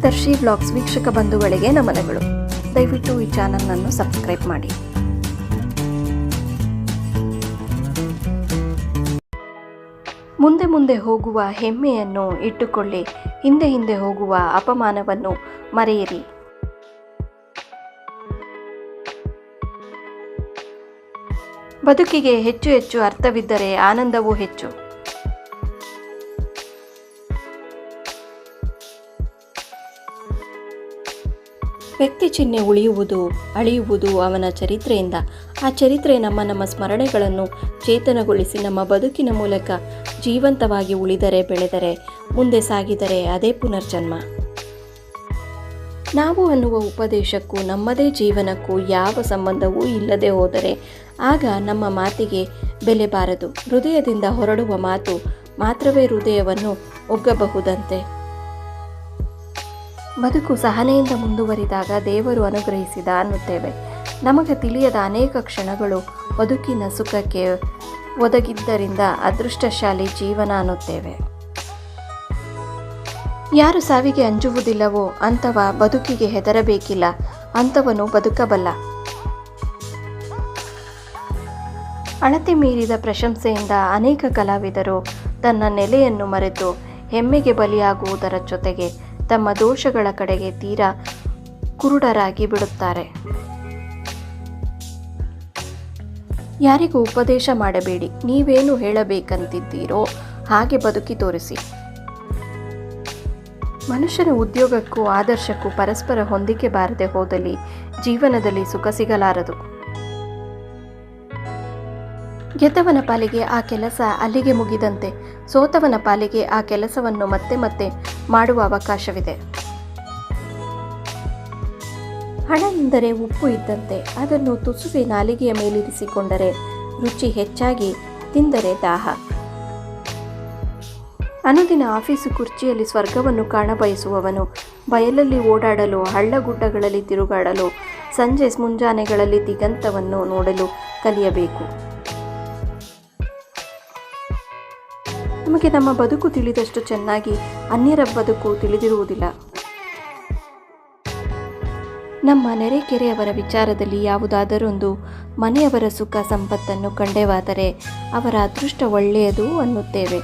ದರ್ಶಿ vlogs ವೀಕ್ಷಕ ಬಂಧುಗಳಿಗೆ ನಮನಗಳು. ದಯವಿಟ್ಟು ಈ ಚಾನಲ್ನನ್ನು ಸಬ್ಸ್ಕ್ರೈಬ್ ಮಾಡಿ. ಮುಂದೆ ಮುಂದೆ ಹೋಗುವ ಹೆಮ್ಮೆಯನ್ನು ಇಟ್ಟುಕೊಳ್ಳಿ, ಹಿಂದೆ ಹಿಂದೆ ಹೋಗುವ ಅಪಮಾನವನ್ನು ಮರೆಯಿರಿ. ಬದುಕಿಗೆ ಹೆಚ್ಚು ಹೆಚ್ಚು ಅರ್ಥವಿದ್ದರೆ ಆನಂದವೂ ಹೆಚ್ಚು. ವ್ಯಕ್ತಿ ಚಿಹ್ನೆ ಉಳಿಯುವುದು ಅಳಿಯುವುದು ಅವನ ಚರಿತ್ರೆಯಿಂದ. ಆ ಚರಿತ್ರೆ ನಮ್ಮ ಸ್ಮರಣೆಗಳನ್ನು ಚೇತನಗೊಳಿಸಿ ನಮ್ಮ ಬದುಕಿನ ಮೂಲಕ ಜೀವಂತವಾಗಿ ಉಳಿದರೆ, ಬೆಳೆದರೆ, ಮುಂದೆ ಸಾಗಿದರೆ ಅದೇ ಪುನರ್ಜನ್ಮ. ನಾವು ಅನ್ನುವ ಉಪದೇಶಕ್ಕೂ ನಮ್ಮದೇ ಜೀವನಕ್ಕೂ ಯಾವ ಸಂಬಂಧವೂ ಇಲ್ಲದೆ ಹೋದರೆ ಆಗ ನಮ್ಮ ಮಾತಿಗೆ ಬೆಲೆ ಬಾರದು. ಹೃದಯದಿಂದ ಹೊರಡುವ ಮಾತು ಮಾತ್ರವೇ ಹೃದಯವನ್ನು ಒಗ್ಗಬಹುದಂತೆ. ಬದುಕು ಸಹನೆಯಿಂದ ಮುಂದುವರಿದಾಗ ದೇವರು ಅನುಗ್ರಹಿಸಿದ ಅನ್ನುತ್ತೇವೆ. ನಮಗೆ ತಿಳಿಯದ ಅನೇಕ ಕ್ಷಣಗಳು ಬದುಕಿನ ಸುಖಕ್ಕೆ ಒದಗಿದ್ದರಿಂದ ಅದೃಷ್ಟಶಾಲಿ ಜೀವನ ಅನ್ನುತ್ತೇವೆ. ಯಾರು ಸಾವಿಗೆ ಅಂಜುವುದಿಲ್ಲವೋ ಅಂಥವ ಬದುಕಿಗೆ ಹೆದರಬೇಕಿಲ್ಲ, ಅಂಥವನು ಬದುಕಬಲ್ಲ. ಅಳತೆ ಮೀರಿದ ಪ್ರಶಂಸೆಯಿಂದ ಅನೇಕ ಕಲಾವಿದರು ತನ್ನ ನೆಲೆಯನ್ನು ಮರೆತು ಹೆಮ್ಮೆಗೆ ಬಲಿಯಾಗುವುದರ ಜೊತೆಗೆ ತಮ್ಮ ದೋಷಗಳ ಕಡೆಗೆ ತೀರಾ ಕುರುಡರಾಗಿ ಬಿಡುತ್ತಾರೆ. ಯಾರಿಗೂ ಉಪದೇಶ ಮಾಡಬೇಡಿ, ನೀವೇನು ಹೇಳಬೇಕಂತಿದ್ದೀರೋ ಹಾಗೆ ಬದುಕಿ ತೋರಿಸಿ. ಮನುಷ್ಯನ ಉದ್ಯೋಗಕ್ಕೂ ಆದರ್ಶಕ್ಕೂ ಪರಸ್ಪರ ಹೊಂದಿಕೆ ಬಾರದೆ ಹೋದಲ್ಲಿ ಜೀವನದಲ್ಲಿ ಸುಖ ಸಿಗಲಾರದು. ಗೆದ್ದವನ ಪಾಲಿಗೆ ಆ ಕೆಲಸ ಅಲ್ಲಿಗೆ ಮುಗಿದಂತೆ, ಸೋತವನ ಪಾಲಿಗೆ ಆ ಕೆಲಸವನ್ನು ಮತ್ತೆ ಮತ್ತೆ ಮಾಡುವ ಅವಕಾಶವಿದೆ. ಹಣ ಎಂದರೆ ಉಪ್ಪು ಇದ್ದಂತೆ, ಅದನ್ನು ತುಸುವೆ ನಾಲಿಗೆಯ ಮೇಲಿರಿಸಿಕೊಂಡರೆ ರುಚಿ ಹೆಚ್ಚಾಗಿ, ತಿಂದರೆ ದಾಹ. ಅನುದಿನ ಆಫೀಸು ಕುರ್ಚಿಯಲ್ಲಿ ಸ್ವರ್ಗವನ್ನು ಕಾಣಬಯಸುವವನು ಬಯಲಲ್ಲಿ ಓಡಾಡಲು, ಹಳ್ಳಗುಡ್ಡಗಳಲ್ಲಿ ತಿರುಗಾಡಲು, ಸಂಜೆ ಮುಂಜಾನೆಗಳಲ್ಲಿ ದಿಗಂತವನ್ನು ನೋಡಲು ಕಲಿಯಬೇಕು. ನಮಗೆ ನಮ್ಮ ಬದುಕು ತಿಳಿದಷ್ಟು ಚೆನ್ನಾಗಿ ಅನ್ಯರ ಬದುಕು ತಿಳಿದಿರುವುದಿಲ್ಲ. ನಮ್ಮ ನೆರೆಕೆರೆಯವರ ವಿಚಾರದಲ್ಲಿ ಯಾವುದಾದರೊಂದು ಮನೆಯವರ ಸುಖ ಸಂಪತ್ತನ್ನು ಕಂಡೆವಾದರೆ ಅವರ ಅದೃಷ್ಟ ಒಳ್ಳೆಯದು ಅನ್ನುತ್ತೇವೆ.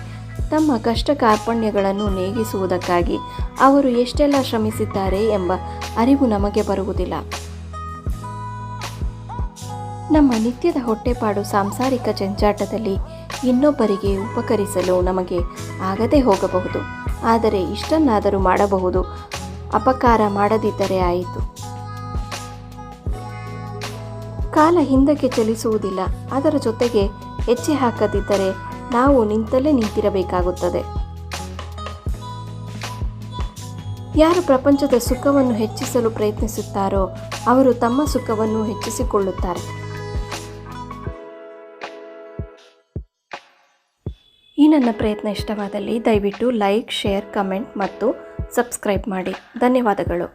ತಮ್ಮ ಕಷ್ಟ ಕಾರ್ಪಣ್ಯಗಳನ್ನು ನೇಗಿಸುವುದಕ್ಕಾಗಿ ಅವರು ಎಷ್ಟೆಲ್ಲ ಶ್ರಮಿಸಿದ್ದಾರೆ ಎಂಬ ಅರಿವು ನಮಗೆ ಬರುವುದಿಲ್ಲ. ನಮ್ಮ ನಿತ್ಯದ ಹೊಟ್ಟೆಪಾಡು ಸಾಂಸಾರಿಕ ಜಂಜಾಟದಲ್ಲಿ ಇನ್ನೊಬ್ಬರಿಗೆ ಉಪಕರಿಸಲು ನಮಗೆ ಆಗದೆ ಹೋಗಬಹುದು. ಆದರೆ ಇಷ್ಟನ್ನಾದರೂ ಮಾಡಬಹುದು, ಅಪಕಾರ ಮಾಡದಿದ್ದರೆ ಆಯಿತು. ಕಾಲ ಹಿಂದಕ್ಕೆ ಚಲಿಸುವುದಿಲ್ಲ, ಅದರ ಜೊತೆಗೆ ಹೆಜ್ಜೆ ಹಾಕದಿದ್ದರೆ ನಾವು ನಿಂತಲ್ಲೇ ನಿಂತಿರಬೇಕಾಗುತ್ತದೆ. ಯಾರು ಪ್ರಪಂಚದ ಸುಖವನ್ನು ಹೆಚ್ಚಿಸಲು ಪ್ರಯತ್ನಿಸುತ್ತಾರೋ ಅವರು ತಮ್ಮ ಸುಖವನ್ನು ಹೆಚ್ಚಿಸಿಕೊಳ್ಳುತ್ತಾರೆ. ಈ ನನ್ನ ಪ್ರಯತ್ನ ಇಷ್ಟವಾದಲ್ಲಿ ದಯವಿಟ್ಟು ಲೈಕ್, ಶೇರ್, ಕಮೆಂಟ್ ಮತ್ತು ಸಬ್ಸ್ಕ್ರೈಬ್ ಮಾಡಿ. ಧನ್ಯವಾದಗಳು.